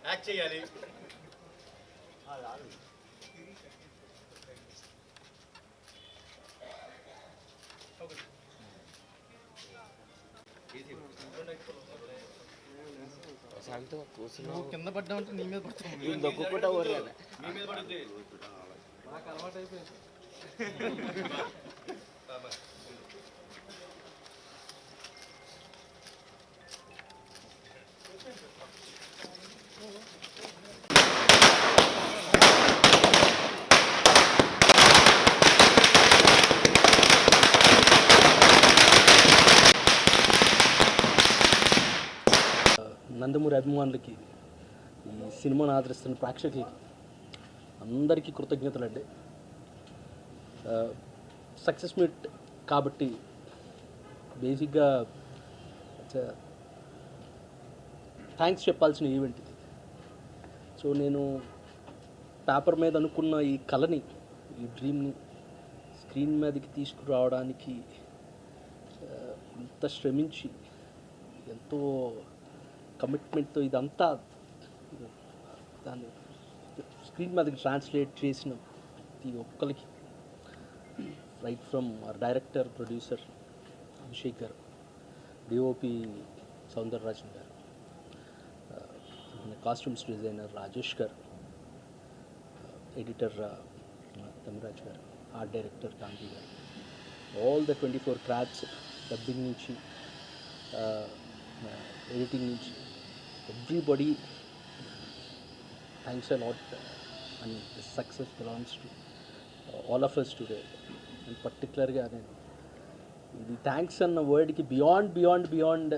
Act చేయాలి. కింద పడ్డామంటే నీ మీద పడతాం, దొక్కుకుంటా ఊరలేదు, మీ మీద పడుద్ది. నాకు అలవాటు అయిపోయింది. నందమూరి అభిమానులకి, ఈ సినిమాను ఆదరిస్తున్న ప్రేక్షకులకి అందరికీ కృతజ్ఞతలు అండి. సక్సెస్ మీట్ కాబట్టి బేసిక్గా థ్యాంక్స్ చెప్పాల్సిన ఈవెంట్ ఇది. సో నేను పేపర్ మీద అనుకున్న ఈ కళని, ఈ డ్రీమ్ని స్క్రీన్ మీదకి తీసుకురావడానికి ఇంత శ్రమించి ఎంతో కమిట్మెంట్తో ఇదంతా దాన్ని స్క్రీన్ మీదకి ట్రాన్స్లేట్ చేసిన ప్రతి ఒక్కరికి, right from director, producer Abhishek గారు, డిఓపి సౌందరరాజన్ గారు, కాస్ట్యూమ్స్ డిజైనర్ రాజేష్ గారు, ఎడిటర్ తమిరాజ్ గారు, ఆర్ట్ డైరెక్టర్ కాంతి గారు, ఆల్ ద 24 క్రాఫ్ట్స్, డబ్బింగ్ నుంచి ఎడిటింగ్ నుంచి everybody, thanks a lot. And the success belongs to all of us today. అండ్ పర్టికులర్గా నేను ఇది థ్యాంక్స్ అన్న వర్డ్కి బియాండ్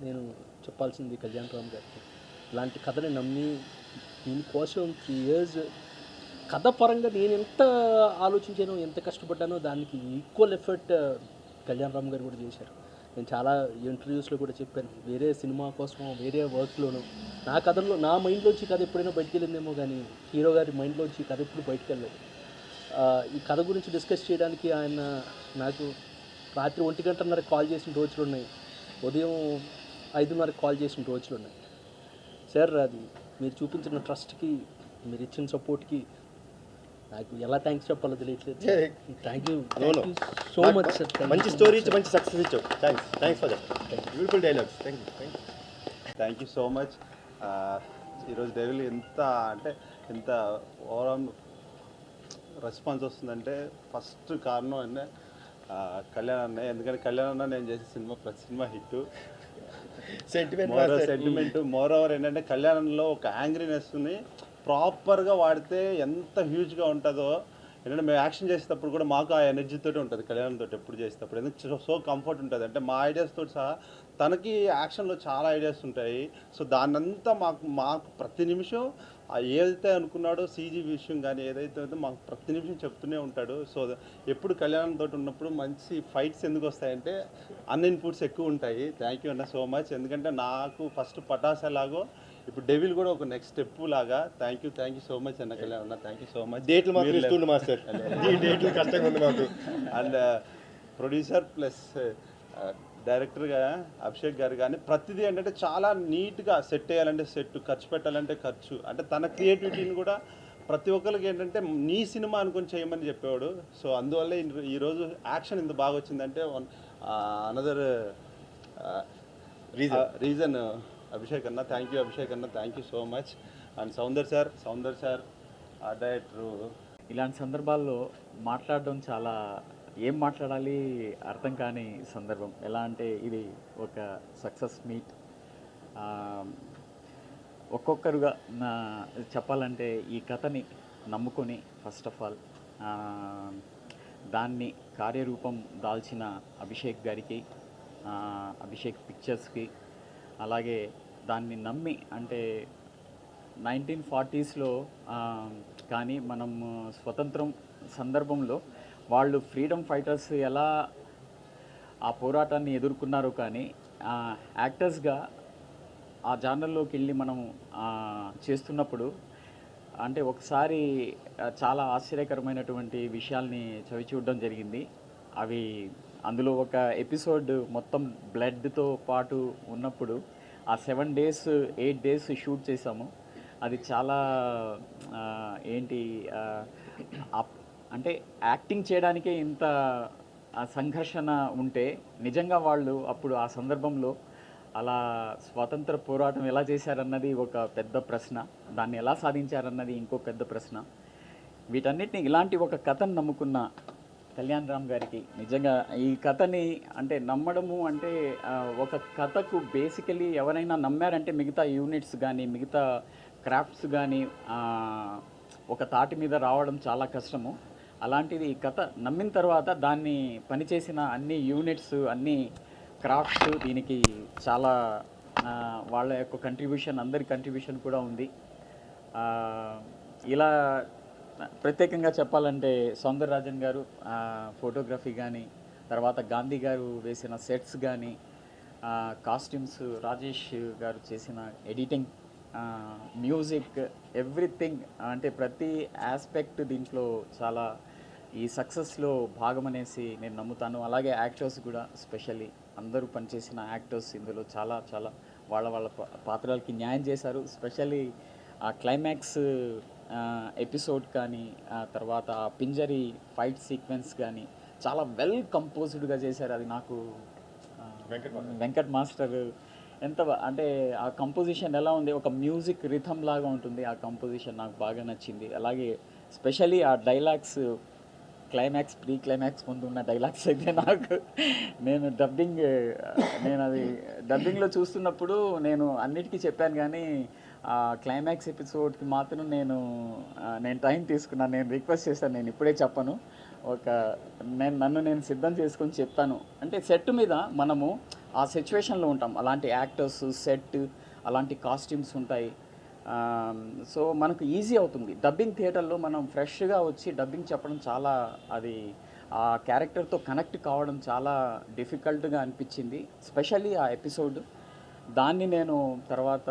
నేను చెప్పాల్సింది కళ్యాణ్ రామ్ గారికి. ఇలాంటి కథని నమ్మి దీనికోసం 3 years కథ పరంగా నేను ఎంత ఆలోచించానో, ఎంత కష్టపడ్డానో దానికి ఈక్వల్ ఎఫర్ట్ కళ్యాణ్ రామ్ గారు కూడా చేశారు. నేను చాలా ఇంటర్వ్యూస్లో కూడా చెప్పాను, వేరే సినిమా కోసమో వేరే వర్క్లోనో నా కథల్లో నా మైండ్లోంచి కథ ఎప్పుడైనా బయటికి వెళ్ళిందేమో, కానీ హీరో గారి మైండ్లోంచి కథ ఎప్పుడు బయటికి వెళ్ళలేదు. ఈ కథ గురించి డిస్కస్ చేయడానికి ఆయన నాకు రాత్రి 1:30 కాల్ చేసిన రోజులు ఉన్నాయి, ఉదయం 5:30 కాల్ చేసిన రోజులు ఉన్నాయి. సార్, అది మీరు చూపించిన ట్రస్ట్కి, మీరు ఇచ్చిన సపోర్ట్కి నాకు ఎలా థ్యాంక్స్ చెప్పాలో తెలియట్లేదు. Thank you so much sir. మంచి స్టోరీ ఇచ్చి మంచి సక్సెస్ ఇచ్చావు. Thanks for that. Beautiful dialogues. Thank you so much. ఈరోజు డైలీ ఎంత ఓవరాల్ రెస్పాన్స్ వస్తుందంటే ఫస్ట్ కారణం అంటే కళ్యాణ్ అన్నయ్య. ఎందుకంటే కళ్యాణ్ అన్న నేను చేసే ప్రతి cinema hit, sentiment. More over ఏంటంటే కళ్యాణంలో ఒక యాంగ్రీనెస్ని ప్రాపర్గా వాడితే ఎంత హ్యూజ్గా ఉంటుందో. ఎందుకంటే మేము యాక్షన్ చేసేటప్పుడు కూడా మాకు ఆ ఎనర్జీతో ఉంటుంది కళ్యాణంతో ఎప్పుడు చేసేటప్పుడు. ఎందుకు సో కంఫర్ట్ ఉంటుంది అంటే మా ఐడియాస్తో సహా తనకి యాక్షన్లో చాలా ఐడియాస్ ఉంటాయి. సో దాన్నంతా మాకు ప్రతి నిమిషం ఏదైతే అనుకున్నాడో సీజీ విషయం కానీ ఏదైతే మాకు ప్రతి నిమిషం చెప్తూనే ఉంటాడు. సో ఎప్పుడు కళ్యాణంతో ఉన్నప్పుడు మంచి ఫైట్స్ ఎందుకు వస్తాయంటే అన్ని ఇన్పుట్స్ ఎక్కువ ఉంటాయి. థ్యాంక్ యూ అన్న సో మచ్. ఎందుకంటే నాకు ఫస్ట్ పటాస్ ఎలాగో ఇప్పుడు డెవిల్ కూడా ఒక నెక్స్ట్ స్టెప్ లాగా. థ్యాంక్ యూ సో మచ్ అన్న కళ్యాణ్ అన్న. Thank you so much. డేట్లు మాస్టర్ డేట్లు కష్టంగా ఉంది మాకు. అండ్ ప్రొడ్యూసర్ ప్లస్ డైరెక్టర్గా అభిషేక్ గారు కానీ ప్రతిదీ ఏంటంటే చాలా నీట్గా సెట్ చేయాలంటే సెట్, ఖర్చు పెట్టాలంటే ఖర్చు, అంటే తన క్రియేటివిటీని కూడా ప్రతి ఒక్కరికి ఏంటంటే నీ సినిమా అనుకొని చేయమని చెప్పేవాడు. సో అందువల్ల ఈరోజు యాక్షన్ ఇంత బాగా వచ్చిందంటే అనదర్ రీజన్ అభిషేక్ అన్న. థ్యాంక్ యూ అభిషేక్ అన్న. Thank you so much. And Soundar sir director. ఇలాంటి సందర్భాల్లో మాట్లాడడం చాలా, ఏం మాట్లాడాలి అర్థం కాని సందర్భం. ఎలా అంటే ఇది ఒక సక్సెస్ మీట్. ఒక్కొక్కరుగా చెప్పాలంటే ఈ కథని నమ్ముకొని ఫస్ట్ ఆఫ్ ఆల్ దాన్ని కార్యరూపం దాల్చిన అభిషేక్ గారికి, అభిషేక్ పిక్చర్స్కి, అలాగే దాన్ని నమ్మి అంటే 1940s కానీ మనం స్వతంత్రం సందర్భంలో వాళ్ళు ఫ్రీడమ్ ఫైటర్స్ ఎలా ఆ పోరాటాన్ని ఎదుర్కొన్నారో కానీ యాక్టర్స్గా ఆ జానర్లోకి వెళ్ళి మనం చేస్తున్నప్పుడు అంటే ఒకసారి చాలా ఆశ్చర్యకరమైనటువంటి విషయాల్ని చవిచూడడం జరిగింది. అవి అందులో ఒక ఎపిసోడ్ మొత్తం బ్లడ్తో పాటు ఉన్నప్పుడు ఆ 7 days 8 days షూట్ చేసాము. అది చాలా ఆ, ఏంటి ఆ, అంటే యాక్టింగ్ చేయడానికే ఇంత సంఘర్షణ ఉంటే నిజంగా వాళ్ళు అప్పుడు ఆ సందర్భంలో అలా స్వాతంత్ర పోరాటం ఎలా చేశారన్నది ఒక పెద్ద ప్రశ్న, దాన్ని ఎలా సాధించారన్నది ఇంకో పెద్ద ప్రశ్న. వీటన్నిటిని ఇలాంటి ఒక కథను నమ్ముకున్న కళ్యాణ్ రామ్ గారికి నిజంగా ఈ కథని అంటే నమ్మడము అంటే ఒక కథకు బేసికలీ ఎవరైనా నమ్మారంటే మిగతా యూనిట్స్ కానీ మిగతా క్రాఫ్ట్స్ కానీ ఒక తాటి మీద రావడం చాలా కష్టము. అలాంటిది ఈ కథ నమ్మిన తర్వాత దాన్ని పనిచేసిన అన్ని యూనిట్స్ అన్ని క్రాఫ్ట్స్ దీనికి చాలా వాళ్ళ యొక్క కంట్రిబ్యూషన్, అందరి కంట్రిబ్యూషన్ కూడా ఉంది. ఇలా ప్రత్యేకంగా చెప్పాలంటే సౌందరరాజన్ గారు ఫోటోగ్రఫీ కానీ, తర్వాత గాంధీ గారు వేసిన సెట్స్ కానీ, కాస్ట్యూమ్స్ రాజేష్ గారు చేసిన ఎడిటింగ్, మ్యూజిక్, ఎవ్రీథింగ్, అంటే ప్రతి ఆస్పెక్ట్ దీంట్లో చాలా ఈ సక్సెస్లో భాగమనేసి నేను నమ్ముతాను. అలాగే యాక్టర్స్ కూడా స్పెషల్లీ అందరూ పనిచేసిన యాక్టర్స్ ఇందులో చాలా చాలా వాళ్ళ పాత్రలకి న్యాయం చేశారు. స్పెషల్లీ ఆ క్లైమాక్స్ ఎపిసోడ్ కానీ, తర్వాత ఆ పింజరీ ఫైట్ సీక్వెన్స్ కానీ చాలా వెల్ కంపోజ్డ్గా చేశారు. అది నాకు వెంకట్ మాస్టర్ ఎంత అంటే ఆ కంపోజిషన్ ఎలా ఉంది, ఒక మ్యూజిక్ రిథమ్ లాగా ఉంటుంది. ఆ కంపోజిషన్ నాకు బాగా నచ్చింది. అలాగే స్పెషల్లీ ఆ డైలాగ్స్, క్లైమాక్స్, ప్రీ క్లైమాక్స్ ముందు ఉన్న డైలాగ్స్ అయితే నాకు నేను అది డబ్బింగ్లో చూస్తున్నప్పుడు నేను అన్నిటికీ చెప్పాను, కానీ ఆ క్లైమాక్స్ ఎపిసోడ్కి మాత్రం నేను టైం తీసుకున్నాను. నేను రిక్వెస్ట్ చేశాను, నేను ఇప్పుడే చెప్పను, నన్ను నేను సిద్ధం చేసుకొని చెప్తాను. అంటే సెట్ మీద మనము ఆ సిచ్యువేషన్లో ఉంటాం, అలాంటి యాక్టర్స్, సెట్, అలాంటి కాస్ట్యూమ్స్ ఉంటాయి. సో మనకు ఈజీ అవుతుంది. డబ్బింగ్ థియేటర్లో మనం ఫ్రెష్గా వచ్చి డబ్బింగ్ చెప్పడం చాలా, అది ఆ క్యారెక్టర్తో కనెక్ట్ కావడం చాలా డిఫికల్ట్గా అనిపించింది. స్పెషల్లీ ఆ ఎపిసోడ్, దాన్ని నేను తర్వాత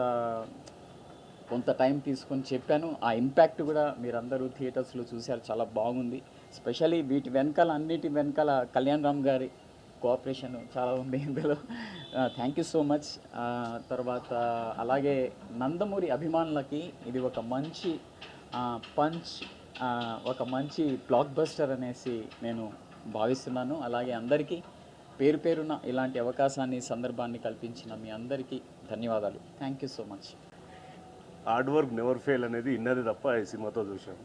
కొంత టైం తీసుకొని చెప్పాను. ఆ ఇంపాక్ట్ కూడా మీరందరూ థియేటర్స్లో చూశారు, చాలా బాగుంది. స్పెషల్లీ వీటి వెనకాల, అన్నిటి వెనకాల కళ్యాణ్ రామ్ గారి కోఆపరేషన్ చాలా ఉంది ఇందులో. Thank you so much. తర్వాత అలాగే నందమూరి అభిమానులకి ఇది ఒక మంచి పంచ్, ఒక మంచి బ్లాక్ బస్టర్ అనేసి నేను భావిస్తున్నాను. అలాగే అందరికీ పేరు పేరున ఇలాంటి అవకాశాన్ని, సందర్భాన్ని కల్పించిన మీ అందరికీ ధన్యవాదాలు. Thank you so much. Hard work never fail అనేది ఇన్నది తప్ప ఈ సినిమాతో చూసాం.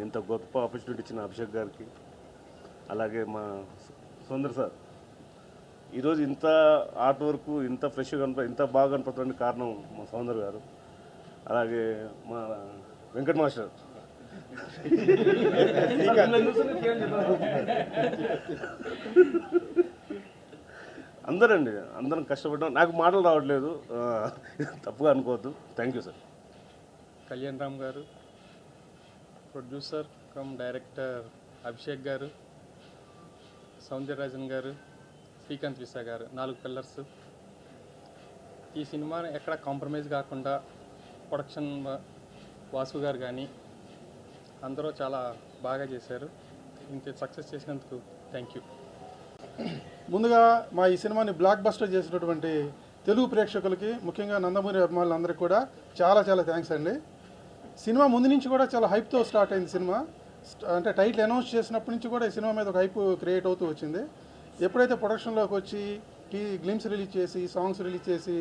ఇంత గొప్ప ఆపర్చునిటీ ఇచ్చిన అభిషేక్ గారికి, అలాగే మా సుందర్ సార్, ఈరోజు ఇంత ఆర్ట్ వర్క్ ఇంత ఫ్రెష్గా ఇంత బాగా కనపడడానికి కారణం మా సౌందర్ గారు, అలాగే మా వెంకట్ మాస్టర్. అందరం కష్టపడ్డాం. నాకు మాటలు రావట్లేదు, తప్పుగా అనుకోవద్దు. Thank you sir. Kalyan Ram గారు, ప్రొడ్యూసర్ కమ్ డైరెక్టర్ అభిషేక్ గారు, సౌందరరాజన్ గారు, శ్రీకాంత్ విశా గారు, 4 పిల్లర్స్. ఈ సినిమాని ఎక్కడ కాంప్రమైజ్ కాకుండా ప్రొడక్షన్ వాసు గారు కానీ అందరూ చాలా బాగా చేశారు. ఇంత సక్సెస్ చేసినందుకు థ్యాంక్ యూ. ముందుగా మా ఈ సినిమాని బ్లాక్ బస్టర్ చేసినటువంటి తెలుగు ప్రేక్షకులకి, ముఖ్యంగా నందమూరి అభిమానులందరికీ కూడా చాలా చాలా థ్యాంక్స్ అండి. సినిమా ముందు నుంచి కూడా చాలా హైప్తో స్టార్ట్ అయింది సినిమా. అంటే టైటిల్ అనౌన్స్ చేసినప్పటి నుంచి కూడా ఈ సినిమా మీద ఒక హైప్ క్రియేట్ అవుతూ వచ్చింది. ఎప్పుడైతే ప్రొడక్షన్లోకి వచ్చి గ్లిమ్స్ రిలీజ్ చేసి, సాంగ్స్ రిలీజ్ చేసి,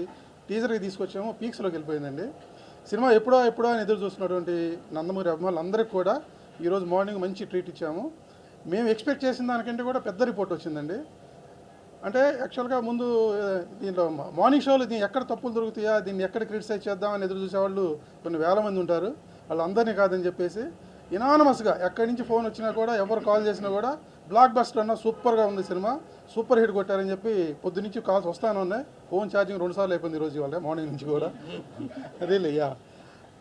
టీజర్కి తీసుకొచ్చామో పీక్స్లోకి వెళ్ళిపోయిందండి. సినిమా ఎప్పుడో అని ఎదురు చూస్తున్నటువంటి నందమూరి అభిమానులందరికీ కూడా ఈరోజు మార్నింగ్ మంచి ట్రీట్ ఇచ్చాము. మేము ఎక్స్పెక్ట్ చేసిన దానికంటే కూడా పెద్ద రిపోర్ట్ వచ్చిందండి. అంటే యాక్చువల్గా ముందు దీంట్లో మార్నింగ్ షోలో దీన్ని ఎక్కడ తప్పులు దొరుకుతాయా, దీన్ని ఎక్కడ క్రిటిసైజ్ చేద్దామని ఎదురు చూసేవాళ్ళు కొన్ని వేల మంది ఉంటారు. వాళ్ళందరినీ కాదని చెప్పేసి ఇనానమస్గా ఎక్కడి నుంచి ఫోన్ వచ్చినా కూడా, ఎవరు కాల్ చేసినా కూడా బ్లాక్ బస్టర్ అన్న, సూపర్గా ఉంది సినిమా, సూపర్ హిట్ కొట్టారని చెప్పి పొద్దు నుంచి కాల్స్ వస్తానే ఉన్నాయి. ఫోన్ ఛార్జింగ్ 2 సార్లు అయిపోయింది ఈరోజు, ఇవాళ మార్నింగ్ నుంచి కూడా. అదేలేయ్యా,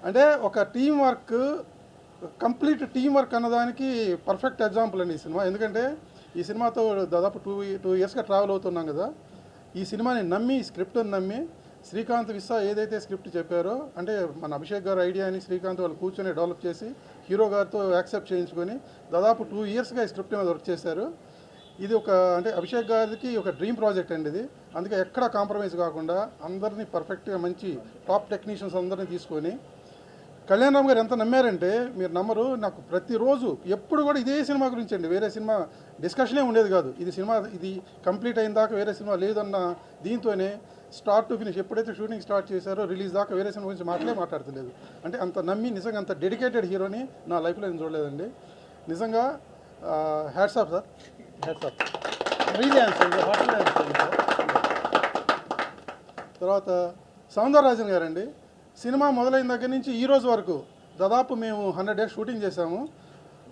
అంటే ఒక team work, complete team work అన్నదానికి పర్ఫెక్ట్ ఎగ్జాంపుల్ అండి ఈ సినిమా. ఎందుకంటే ఈ సినిమాతో దాదాపు 2 ఇయర్స్గా ట్రావెల్ అవుతున్నాం కదా. ఈ సినిమాని నమ్మి, ఈ స్క్రిప్ట్ని నమ్మి, శ్రీకాంత్ విస్సా ఏదైతే స్క్రిప్ట్ చెప్పారో, అంటే మన అభిషేక్ గారు ఐడియాని శ్రీకాంత్ వాళ్ళు కూర్చొని డెవలప్ చేసి హీరో గారితో యాక్సెప్ట్ చేయించుకొని దాదాపు 2 ఇయర్స్గా ఈ స్క్రిప్ట్ మీద వర్క్ చేశారు. ఇది ఒక అంటే అభిషేక్ గారికి ఒక డ్రీమ్ ప్రాజెక్ట్ అండి ఇది. అందుకే ఎక్కడ కాంప్రమైజ్ కాకుండా అందరినీ పర్ఫెక్ట్గా మంచి టాప్ టెక్నీషియన్స్ అందరినీ తీసుకొని కళ్యాణ్ రామ్ గారు ఎంత నమ్మారంటే మీరు నమ్మరు. నాకు ప్రతిరోజు ఎప్పుడు కూడా ఇదే సినిమా గురించి అండి, వేరే సినిమా డిస్కషనే ఉండేది కాదు. ఇది కంప్లీట్ అయిన దాకా వేరే సినిమా లేదన్న దీంతోనే స్టార్ట్ టు ఫినిష్ ఎప్పుడైతే షూటింగ్ స్టార్ట్ చేశారో రిలీజ్ దాకా వేరే సినిమా గురించి మాట్లాడతలేదు. అంటే అంత నమ్మి నిజంగా అంత డెడికేటెడ్ హీరోని నా లైఫ్లో నేను చూడలేదండి. నిజంగా hats off sir, hats off. Really sir. తర్వాత సౌందరరాజన్ గారండి, సినిమా మొదలైన దగ్గర నుంచి ఈ రోజు వరకు దాదాపు మేము 100 డేస్ షూటింగ్ చేశాము.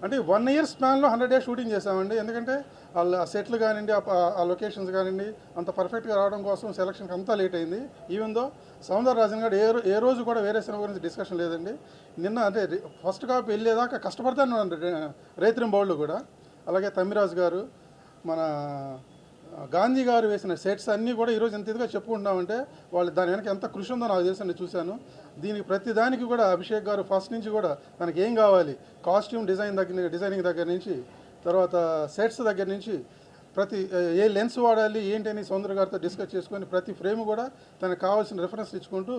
అంటే 1 ఇయర్ స్పాన్లో 100 డేస్ షూటింగ్ చేశామండి. ఎందుకంటే ఆ సెట్లు కానివ్వండి, ఆ లొకేషన్స్ కానివ్వండి అంత పర్ఫెక్ట్గా రావడం కోసం సెలక్షన్కి అంతా లేట్ అయింది. ఈవెన్ దో సౌందరరాజన్ గారు ఏ రోజు కూడా వేరే సినిమా గురించి డిస్కషన్ లేదండి. నిన్న అంటే ఫస్ట్ కాపీ వెళ్ళేదాకా కష్టపడతాను రైతురం బౌళ్ళు కూడా. అలాగే తమ్మిరాజు గారు, మన గాంధీ గారు వేసిన సెట్స్ అన్నీ కూడా ఈరోజు ఎంత ఇదిగా చెప్పుకుంటున్నామంటే వాళ్ళు దాని వెనక ఎంత కృషి ఉందో నాకు తెలుసు, నేను చూశాను. దీనికి ప్రతి దానికి కూడా అభిషేక్ గారు ఫస్ట్ నుంచి కూడా మనకి ఏం కావాలి, కాస్ట్యూమ్ డిజైనింగ్ దగ్గర నుంచి, తర్వాత సెట్స్ దగ్గర నుంచి ప్రతి ఏ లెన్స్ వాడాలి ఏంటి అని సౌందర్య గారితో డిస్కస్ చేసుకొని ప్రతి ఫ్రేమ్ కూడా తనకు కావాల్సిన రెఫరెన్స్ ఇచ్చుకుంటూ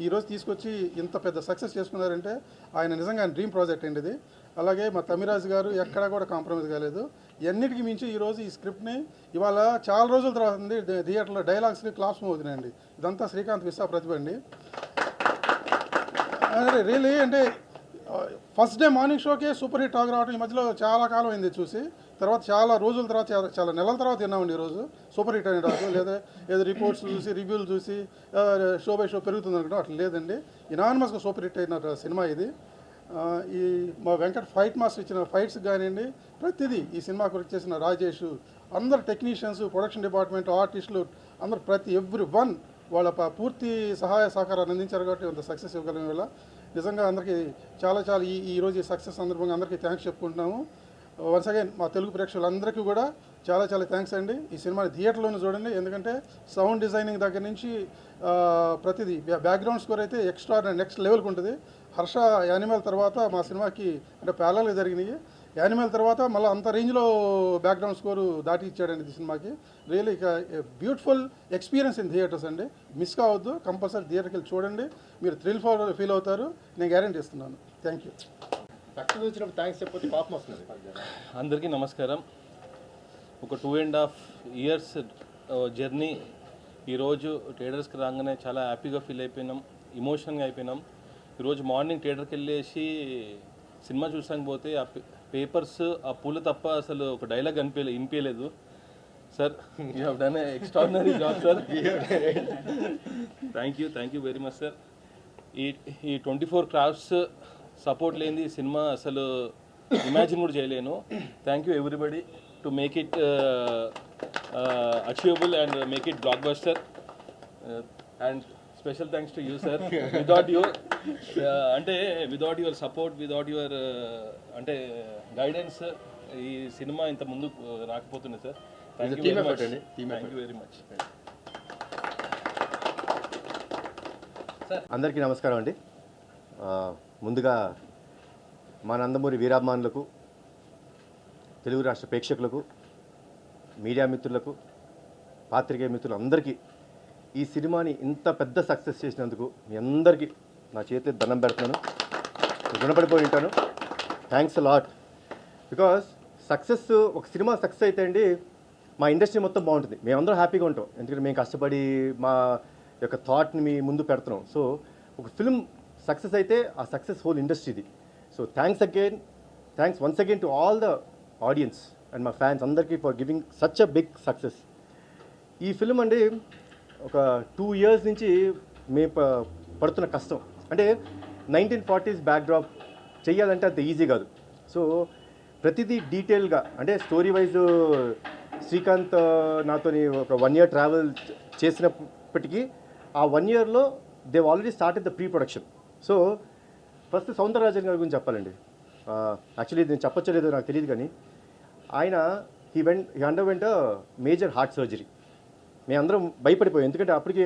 ఈరోజు తీసుకొచ్చి ఇంత పెద్ద సక్సెస్ చేసుకున్నారంటే ఆయన నిజంగా డ్రీమ్ ప్రాజెక్ట్ అండి ఇది. అలాగే మా తమిరాజు గారు ఎక్కడా కూడా కాంప్రమైజ్ కాలేదు. ఎన్నిటికి మించి ఈరోజు ఈ స్క్రిప్ట్ని ఇవాళ చాలా రోజుల తర్వాత ఉంది థియేటర్లో డైలాగ్స్ని క్లాస్ అవుతున్నాయండి. ఇదంతా శ్రీకాంత్ విశ్వా ప్రతిభ అండి. రియలీ అంటే ఫస్ట్ డే మార్నింగ్ షోకే సూపర్ హిట్ టాక్ రావడం ఈ మధ్యలో చాలా కాలం అయింది చూసి. తర్వాత చాలా రోజుల తర్వాత చాలా నెలల తర్వాత విన్నామండి ఈరోజు సూపర్ హిట్ అనే టాక్. లేదా ఏదో రిపోర్ట్స్ చూసి రివ్యూలు చూసి షో బై షో పెరుగుతుంది అనుకుంటాం, అట్లా లేదండి. ఇనానిమస్గా సూపర్ హిట్ అయిన సినిమా ఇది. ఈ మా వెంకట్ ఫైట్ మాస్టర్ ఇచ్చిన ఫైట్స్ కానివ్వండి ప్రతిదీ ఈ సినిమాకు వర్క్ చేసిన రాజేష్, అందరు టెక్నీషియన్స్, ప్రొడక్షన్ డిపార్ట్మెంట్, ఆర్టిస్టులు అందరు ఎవ్రీ వన్ వాళ్ళ పూర్తి సహాయ సహకారాన్ని అందించారు కాబట్టి అంత సక్సెస్ ఇవ్వగలం. వల్ల నిజంగా అందరికీ చాలా ఈరోజు ఈ సక్సెస్ సందర్భంగా అందరికీ థ్యాంక్స్ చెప్పుకుంటున్నాము. వన్స్ అగైన్ మా తెలుగు ప్రేక్షకులందరికీ కూడా చాలా థ్యాంక్స్ అండి. ఈ సినిమాని థియేటర్లోనే చూడండి, ఎందుకంటే సౌండ్ డిజైనింగ్ దగ్గర నుంచి ప్రతిదీ బ్యాక్గ్రౌండ్ స్కోర్ అయితే ఎక్స్ట్రా నెక్స్ట్ లెవెల్కి ఉంటుంది. హర్ష యానిమల్ తర్వాత మా సినిమాకి అంటే ప్యారలల్గా జరిగినాయి. యానిమల్ తర్వాత మళ్ళీ అంత రేంజ్లో బ్యాక్గ్రౌండ్ స్కోరు దాటి ఇచ్చాడండి ఈ సినిమాకి. రియల్లీ ఇక బ్యూటిఫుల్ ఎక్స్పీరియన్స్ ఇన్ థియేటర్స్ అండి. మిస్ కావద్దు, కంపల్సరీ థియేటర్కి వెళ్ళి చూడండి, మీరు ఫీల్ అవుతారు, నేను గ్యారెంటీ ఇస్తున్నాను. Thank you. సక్సెస్ వచ్చినప్పుడు థ్యాంక్స్ చెప్పి పాపం వస్తుంది. అందరికీ నమస్కారం. ఒక 2.5 ఇయర్స్ జర్నీ ఈరోజు థియేటర్స్కి రాగానే చాలా హ్యాపీగా ఫీల్ అయిపోయినాం, ఇమోషన్గా అయిపోయినాం. ఈరోజు మార్నింగ్ థియేటర్కి వెళ్ళేసి సినిమా చూసాక పోతే ఆ పేపర్స్, ఆ పూలు తప్ప అసలు ఒక డైలాగ్ వినిపించలేదు. Sir you have done extraordinary job sir. Thank you very much sir. ఈ 24 క్రాఫ్ట్స్ సపోర్ట్ లేనిది ఈ సినిమా అసలు ఇమాజిన్ కూడా చేయలేను. Thank you everybody to make it achievable and make it blockbuster. And special thanks to you sir. Without your support, without your అంటే guidance ఈ cinema ఇంత ముందు రాకపోతుంది sir. Thank you very much. అందరికీ నమస్కారం అండి. ముందుగా మా నందమూరి వీరాభిమానులకు, తెలుగు రాష్ట్ర ప్రేక్షకులకు, మీడియా మిత్రులకు, పాత్రికేయ మిత్రులు అందరికీ ఈ సినిమాని ఇంత పెద్ద సక్సెస్ చేసినందుకు మీ అందరికీ నా చేతిలో దండం పెడుతున్నాను, రుణపడిపోయి ఉంటాను. Thanks lot. బికాస్ సక్సెస్, ఒక సినిమా సక్సెస్ అయితే అండి మా ఇండస్ట్రీ మొత్తం బాగుంటుంది, మేమందరం హ్యాపీగా ఉంటాం. ఎందుకంటే మేము కష్టపడి మా యొక్క థాట్ని మీ ముందు పెడుతున్నాం. సో ఒక ఫిల్మ్ సక్సెస్ అయితే ఆ సక్సెస్ హోల్ ఇండస్ట్రీది. So thanks once again to all the audience and మా ఫ్యాన్స్ అందరికీ for giving such a big success. ఈ ఫిల్మ్ అండి ఒక 2 ఇయర్స్ నుంచి మేము పడుతున్న కష్టం. అంటే 1940s బ్యాక్డ్రాప్ చేయాలంటే అంత ఈజీ కాదు. సో ప్రతిదీ డీటెయిల్గా అంటే స్టోరీ వైజ్ శ్రీకాంత్ నాతోని ఒక 1 ఇయర్ ట్రావెల్ చేసినప్పటికీ ఆ 1 ఇయర్లో they already started the pre production. So first Soundararajan గారి గురించి చెప్పాలండి. యాక్చువల్లీ నేను చెప్పచ్చో లేదో నాకు తెలియదు, కానీ ఆయన he underwent major heart surgery. మేమందరం భయపడిపోయాం, ఎందుకంటే అప్పటికి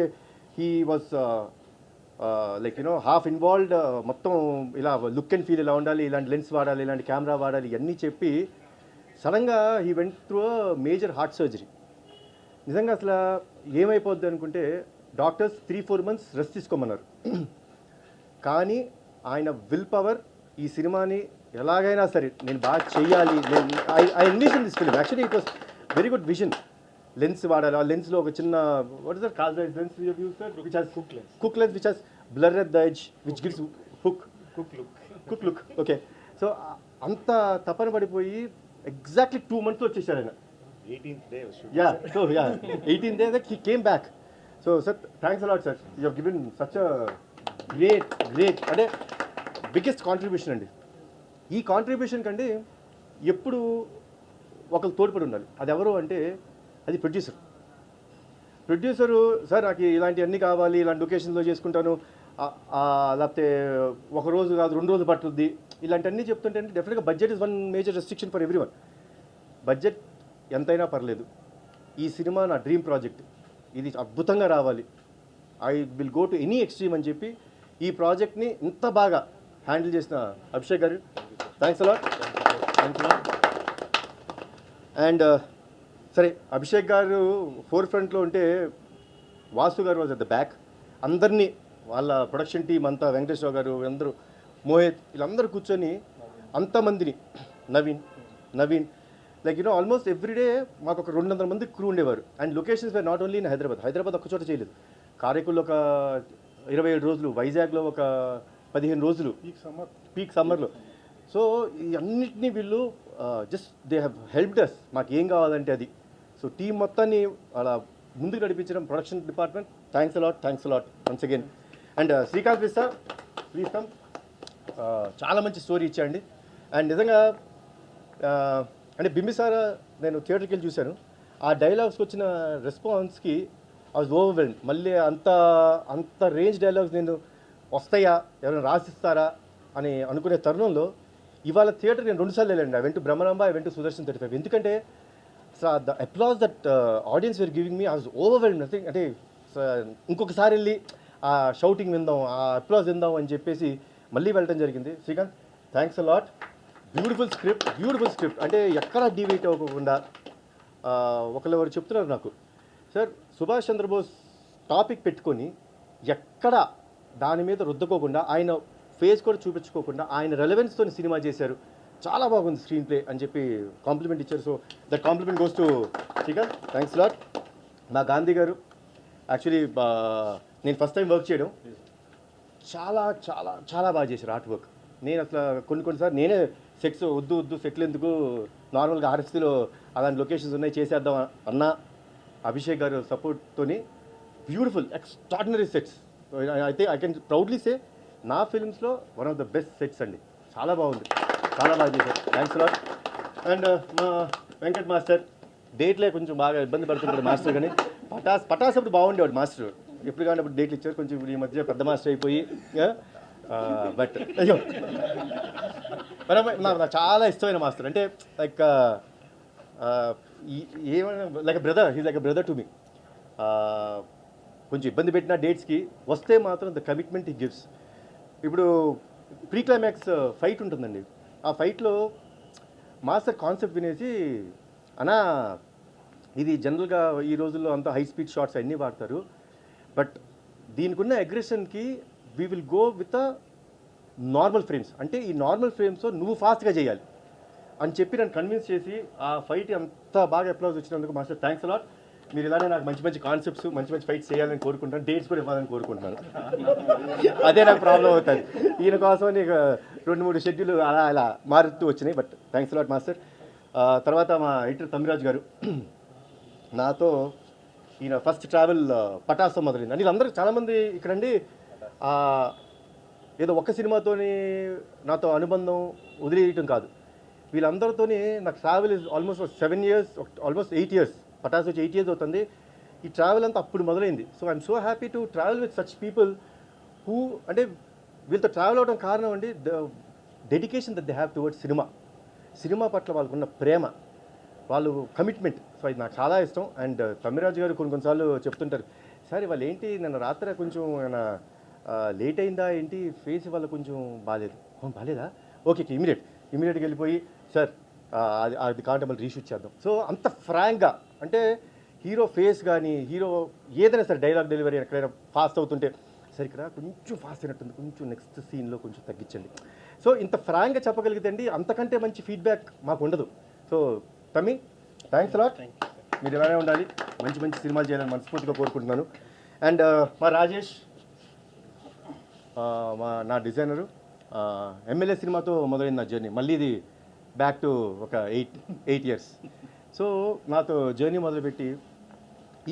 he was like half involved. మొత్తం ఇలా లుక్ అండ్ ఫీల్ ఇలా ఉండాలి, ఇలాంటి లెన్స్ వాడాలి, ఇలాంటి కెమెరా వాడాలి, ఇవన్నీ చెప్పి సడన్గా he went through major heart surgery. నిజంగా అసలు ఏమైపోద్ది అనుకుంటే డాక్టర్స్ 3-4 months రెస్ట్ తీసుకోమన్నారు. కానీ ఆయన విల్ పవర్ ఈ సినిమాని ఎలాగైనా సరే నేను బాగా చెయ్యాలి, I envision this film. Actually it was very good vision. Lens వాడాలి, ఆ లెన్స్లో ఒక చిన్న what is that call that lens which has cook lens which has blur at the edge which gives cook look. Okay, so అంత తపన పడిపోయి exactly 2 months వచ్చేసాడు ఆయన. 18th day Yeah, so yeah, 18th day that he came back. So sir, thanks a lot sir. You have given such a great అంటే biggest contribution అండి. ఈ contribution కంటే ఎప్పుడు ఒకరు తోడ్పడి ఉండాలి. అది ఎవరు అంటే అది ప్రొడ్యూసరు సార్ నాకు ఇలాంటివన్నీ కావాలి, ఇలాంటి లొకేషన్లో చేసుకుంటాను, లేకపోతే ఒక రోజు కాదు 2 రోజులు పట్టుద్ది, ఇలాంటివన్నీ చెప్తుంటే డెఫినెట్గా budget is one major restriction for everyone. Budget ఎంతైనా పర్లేదు, ఈ సినిమా నా డ్రీమ్ ప్రాజెక్ట్, ఇది అద్భుతంగా రావాలి, I will go to any extreme అని చెప్పి ఈ ప్రాజెక్ట్ని ఇంత బాగా హ్యాండిల్ చేసిన అభిషేక్ గారు థ్యాంక్స్ అలాట్. అండ్ సరే, అభిషేక్ గారు ఫోర్ ఫ్రంట్లో ఉంటే వాసు గారు వాజ్ అట్ ద బ్యాక్. అందరినీ వాళ్ళ ప్రొడక్షన్ టీం అంతా, వెంకటేశ్వర గారు అందరూ, మోహిత్, వీళ్ళందరూ కూర్చొని అంతమందిని, నవీన్ లైక్ ఆల్మోస్ట్ ఎవ్రీడే మాకు ఒక 200 మంది క్రూ ఉండేవారు. And locations were not only in Hyderabad ఒక్క చోట చేయలేదు. కారైకుల్లో ఒక 27 రోజులు, వైజాగ్లో ఒక 15 రోజులు పీక్ సమ్మర్లో. సో ఈ అన్నిటినీ వీళ్ళు just they have helped us, మాకు ఏం కావాలంటే అది. సో టీం మొత్తాన్ని అలా ముందుకు నడిపించడం production department, thanks a lot once again. And Srikanth Vista please come. చాలా మంచి స్టోరీ ఇచ్చాండి. అండ్ నిజంగా అంటే బింబిసార నేను థియేటర్కి వెళ్ళి చూశాను, ఆ డైలాగ్స్కి వచ్చిన రెస్పాన్స్కి ఐ వాజ్ ఓవర్వెల్మ్డ్. మళ్ళీ అంత రేంజ్ డైలాగ్స్ నేను వస్తాయా, ఎవరైనా రాసిస్తారా అని అనుకునే తరుణంలో ఇవాళ థియేటర్ నేను 2 సార్లు వెళ్ళండి. I went to Brahmaramba, I went to Sudarshan 35. ఎందుకంటే the applause that audience were giving me, I was overwhelmed. Nothing అంటే ఇంకొకసారి వెళ్ళి ఆ షౌటింగ్ విందాం, ఆ అప్లాజ్ విందాం అని చెప్పేసి మళ్ళీ వెళ్ళడం జరిగింది. Srikanth thanks a lot. Beautiful script అంటే ఎక్కడా డివేట్ అవ్వకుండా. ఒకరు చెప్తున్నారు నాకు, సార్ సుభాష్ చంద్రబోస్ టాపిక్ పెట్టుకొని ఎక్కడ దాని మీద రుద్దకోకుండా, ఆయన ఫేస్ కూడా చూపించుకోకుండా ఆయన రెలవెన్స్తో సినిమా చేశారు, చాలా బాగుంది స్క్రీన్ ప్లే అని చెప్పి కాంప్లిమెంట్ ఇచ్చారు. So that complement goes to Srikanth, thanks lot. మా గాంధీ గారు యాక్చువల్లీ నేను ఫస్ట్ టైం వర్క్ చేయడం, చాలా చాలా చాలా బాగా చేశారు ఆర్ట్ వర్క్. నేను అసలు కొన్నిసార్లు నేనే సెట్స్ వద్దు సెట్లు ఎందుకు, నార్మల్గా ఆర్ఎస్సీలో అలాంటి లొకేషన్స్ ఉన్నాయి చేసేద్దాం అన్నా, అభిషేక్ గారు సపోర్ట్తోని బ్యూటిఫుల్ ఎక్స్ట్రాడినరీ సెట్స్. అయితే ఐ కెన్ ప్రౌడ్లీ సే నా ఫిల్మ్స్లో one of the best sets అండి. చాలా బాగుంది, చాలా బాగా చేశారు, థ్యాంక్స్ లాట్. అండ్ మా వెంకట్ మాస్టర్ డేట్లే కొంచెం బాగా ఇబ్బంది పడుతుంటాడు మాస్టర్, కానీ పటాస్ అప్పుడు బాగుండేవాడు మాస్టర్, ఎప్పుడు కానీ అప్పుడు డేట్లు ఇచ్చారు. కొంచెం ఈ మధ్య పెద్ద మాస్టర్ అయిపోయి బట్ అయ్యో నాకు చాలా ఇష్టమైన మాస్టర్. అంటే లైక్ ఏమైనా like brother, he's like brother to me. కొంచెం ఇబ్బంది పెట్టిన డేట్స్కి వస్తే మాత్రం ద కమిట్మెంట్ హీ గివ్స్. ఇప్పుడు ప్రీ క్లైమాక్స్ ఫైట్ ఉంటుందండి, ఆ ఫైట్లో మాస్టర్ కాన్సెప్ట్ వినేసి, అన్నా ఇది జనరల్గా ఈ రోజుల్లో అంతా హై స్పీడ్ షాట్స్ అన్నీ వాడతారు, బట్ దీనికి ఉన్న అగ్రెషన్కి we will go with a normal frames, అంటే ఈ నార్మల్ ఫ్రేమ్స్లో నువ్వు ఫాస్ట్గా చేయాలి అని చెప్పి నన్ను కన్విన్స్ చేసి ఆ ఫైట్ అంత బాగా అప్లాజ్ వచ్చినందుకు మాస్టర్ థ్యాంక్స్ అలాట్. మీరు ఇలానే నాకు మంచి మంచి కాన్సెప్ట్స్, మంచి ఫైట్స్ చేయాలని కోరుకుంటాను, డేట్స్ కూడా ఇవ్వాలని కోరుకుంటున్నాను. అదే నాకు ప్రాబ్లం అవుతుంది. ఈయన కోసం నీకు 2-3 షెడ్యూల్ అలా మారుతూ వచ్చినాయి, బట్ థ్యాంక్స్ అలాట్ మాస్టర్. తర్వాత మా ఎడిటర్ తమ్మిరాజు గారు, నాతో ఈయన ఫస్ట్ ట్రావెల్ పటాస్తో మొదలైంది. అని వీళ్ళందరూ చాలామంది ఇక్కడండి ఏదో ఒక్క సినిమాతోని నాతో అనుబంధం వదిలేయటం కాదు, వీళ్ళందరితోని నాకు travel is almost 7 years, almost 8 years. Pataas వచ్చి 8 years అవుతుంది. ఈ ట్రావెల్ అంతా అప్పుడు మొదలైంది. So I'm so happy to travel with such people who, అంటే వీళ్ళతో ట్రావెల్ అవడం కారణం అండి the dedication that they have towards cinema పట్ల వాళ్ళకున్న ప్రేమ, వాళ్ళు కమిట్మెంట్. సో ఇది నాకు చాలా ఇష్టం. అండ్ తమ్మిరాజు గారు కొన్నిసార్లు చెప్తుంటారు, సార్ వాళ్ళు ఏంటి నిన్న రాత్రి కొంచెం లేట్ అయిందా ఏంటి, ఫేస్ వాళ్ళ కొంచెం బాగాలేదు. బాగాలేదా, ఓకే ఇమీడియట్గా వెళ్ళిపోయి, సార్ అది కాంటే మళ్ళీ రీషూట్ చేద్దాం. సో అంత ఫ్రాంక్గా, అంటే హీరో ఫేస్ కానీ హీరో ఏదైనా సరే డైలాగ్ డెలివరీ ఎక్కడైనా ఫాస్ట్ అవుతుంటే సరే ఇక్కడ కొంచెం ఫాస్ట్ అయినట్టుంది, కొంచెం నెక్స్ట్ సీన్లో కొంచెం తగ్గించండి. సో ఇంత ఫ్రాంక్గా చెప్పగలిగితే అండి అంతకంటే మంచి ఫీడ్బ్యాక్ మాకు ఉండదు. సో తమ్మి, థ్యాంక్స్ అలాట్. మీరు ఇలానే ఉండాలి, మంచి మంచి సినిమాలు చేయాలని మనస్ఫూర్తిగా కోరుకుంటున్నాను. అండ్ మా రాజేష్, నా డిజైనరు, ఎమ్మెల్యే సినిమాతో మొదలైంది నా జర్నీ. మళ్ళీ ఇది బ్యాక్ టు ఒక 8 years. సో నాతో జర్నీ మొదలుపెట్టి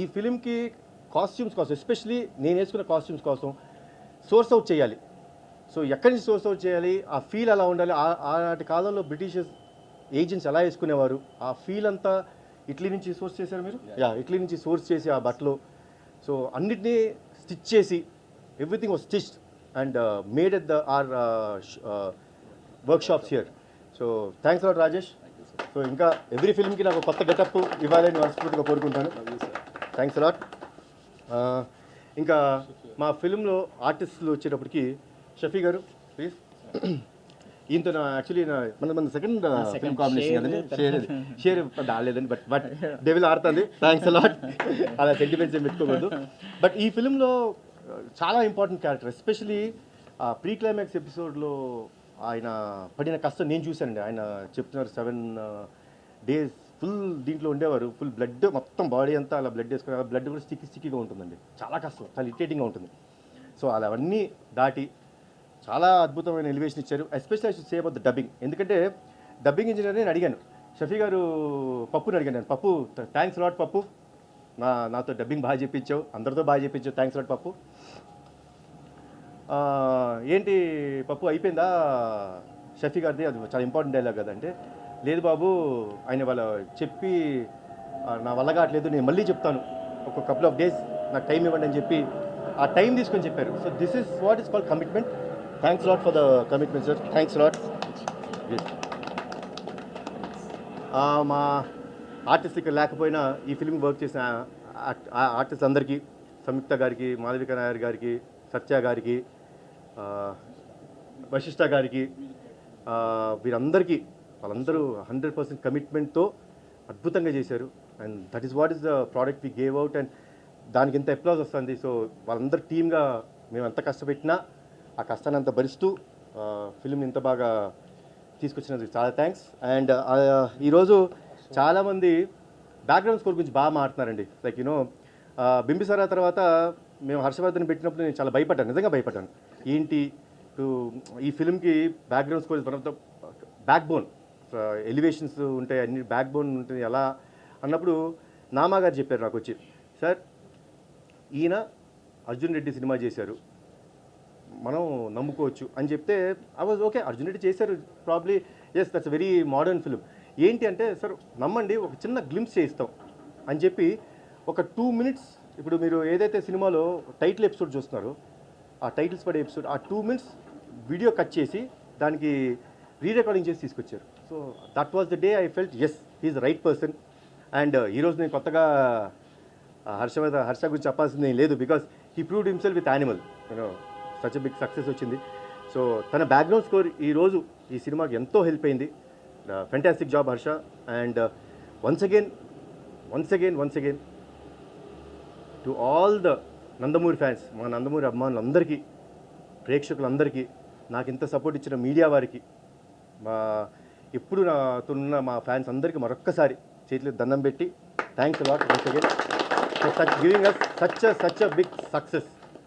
ఈ ఫిలింకి కాస్ట్యూమ్స్ కోసం, ఎస్పెషలీ నేను వేసుకున్న కాస్ట్యూమ్స్ కోసం సోర్స్ అవుట్ చేయాలి. సో ఎక్కడి నుంచి సోర్స్ అవుట్ చేయాలి, ఆ ఫీల్ అలా ఉండాలి. ఆనాటి కాలంలో బ్రిటిషర్స్ ఏజెంట్స్ ఎలా వేసుకునేవారు, ఆ ఫీల్ అంతా ఇటలీ నుంచి సోర్స్ చేశారు మీరు. ఇటలీ నుంచి సోర్స్ చేసి ఆ బట్టలు, సో అన్నిటినీ స్టిచ్ చేసి everything was stitched and made at our workshops here. So thanks a lot Rajesh. So ఇంకా ఎవ్రీ ఫిల్మ్కి నాకు కొత్త గెటప్ ఇవ్వాలని మనస్ఫూర్తిగా కోరుకుంటాను. Thanks a lot. ఇంకా మా ఫిల్మ్లో ఆర్టిస్టులు వచ్చేటప్పటికి షఫీ గారు ప్లీజ్. ఈయనతో యాక్చువల్లీ మన సెకండ్ ఫిల్మ్ కాంబినేషన్ కదండి, షేర్ రాలేదండి, బట్ డెవిల్ ఆడుతుంది. Thanks a lot. అలా సెంటిమెంట్స్ ఏం పెట్టుకోకూడదు. బట్ ఈ ఫిల్మ్లో చాలా important character, especially pre climax ఎపిసోడ్లో ఆయన పడిన కష్టం నేను చూశానండి. ఆయన చెప్తున్నారు 7 days ఫుల్ దీంట్లో ఉండేవారు, ఫుల్ బ్లడ్ మొత్తం బాడీ అంతా అలా బ్లడ్ వేసుకుని, బ్లడ్ కూడా స్టిక్కీగా ఉంటుందండి, చాలా కష్టం, చాలా ఇరిటేటింగ్గా ఉంటుంది. సో అలా అవన్నీ దాటి చాలా అద్భుతమైన ఎలివేషన్ ఇచ్చారు. Especially I should say about the dubbing. ఎందుకంటే డబ్బింగ్ ఇంజనీర్ నేను అడిగాను, షఫీ గారు పప్పుని అడిగాను నేను, పప్పు థ్యాంక్స్ లాట్ పప్పు, నాతో డబ్బింగ్ బాగా చెప్పించావు, అందరితో బాగా చెప్పించావు, థ్యాంక్స్ లాట్ పప్పు. ఏంటి పప్పు అయిపోయిందా షఫీ గారిది, అది చాలా ఇంపార్టెంట్ డైలాగ్ కదంటే, లేదు బాబు ఆయన వాళ్ళ చెప్పి నా వల్ల కావట్లేదు, నేను మళ్ళీ చెప్తాను, ఒక కపుల్ ఆఫ్ డేస్ నాకు టైం ఇవ్వండి అని చెప్పి ఆ టైం తీసుకొని చెప్పారు. So this is what is called commitment. Thanks lot for the commitment sir, thanks lot. మా ఆర్టిస్ట్ ఇక్కడ లేకపోయినా ఈ ఫిల్మ్ వర్క్ చేసిన ఆర్టిస్ట్ అందరికీ, సంయుక్త గారికి, మాధవిక నాయర్ గారికి, సత్య గారికి, వశిష్ఠ గారికి, వీరందరికీ, వాళ్ళందరూ 100% కమిట్మెంట్తో అద్భుతంగా చేశారు. And that is what is the product we gave out. And దానికి ఇంత అప్లాజ్ వస్తుంది. సో వాళ్ళందరూ టీమ్గా మేము ఎంత కష్టపెట్టినా ఆ కష్టాన్ని అంత భరిస్తూ ఫిల్మ్ ఇంత బాగా తీసుకొచ్చినందుకు చాలా థ్యాంక్స్. అండ్ ఈరోజు చాలామంది బ్యాక్గ్రౌండ్ స్కోర్ గురించి బాగా మాట్లాడుతున్నారండి. లైక్ యూనో బింబిసారా తర్వాత మేము హర్షవర్ధన్ పెట్టినప్పుడు నేను చాలా భయపడ్డాను, నిజంగా భయపడ్డాను. ఏంటి ఈ ఫిల్మ్కి background score is one of the backbone, elevations ఉంటాయి, అన్ని బ్యాక్ బోన్ ఉంటుంది ఎలా అన్నప్పుడు నామా గారు చెప్పారు నాకు వచ్చి, సార్ ఈయన అర్జున్ రెడ్డి సినిమా చేశారు, మనం నమ్ముకోవచ్చు అని చెప్తే I was okay, Arjun Reddy చేశారు probably, yes that's very modern film. ఏంటి అంటే సార్ నమ్మండి, ఒక చిన్న గ్లింప్స్ చేయిస్తాం అని చెప్పి ఒక 2 minutes, ఇప్పుడు మీరు ఏదైతే సినిమాలో టైటిల్ ఎపిసోడ్ చూస్తున్నారో ఆ టైటిల్స్ పడే ఎపిసోడ్, ఆ 2 minutes వీడియో కట్ చేసి దానికి రీరికార్డింగ్ చేసి తీసుకొచ్చారు. So that was the day I felt as he is the right person. And ఈరోజు నేను కొత్తగా హర్ష గురించి చెప్పాల్సింది ఏం లేదు, because he proved himself with Animal, you know such a big success వచ్చింది. సో తన బ్యాక్గ్రౌండ్ స్కోర్ ఈరోజు ఈ సినిమాకి ఎంతో హెల్ప్ అయింది. Fantastic job Harsha. And once again to all the Nandamuri fans, మా నందమూరి అభిమానులందరికీ, ప్రేక్షకులందరికీ, నాకు ఇంత సపోర్ట్ ఇచ్చిన మీడియా వారికి, ఎప్పుడు నాతో ఉన్న మా ఫ్యాన్స్ అందరికీ మరొక్కసారి చేతిలో దండం పెట్టి thanks a lot once again for giving us such a big success.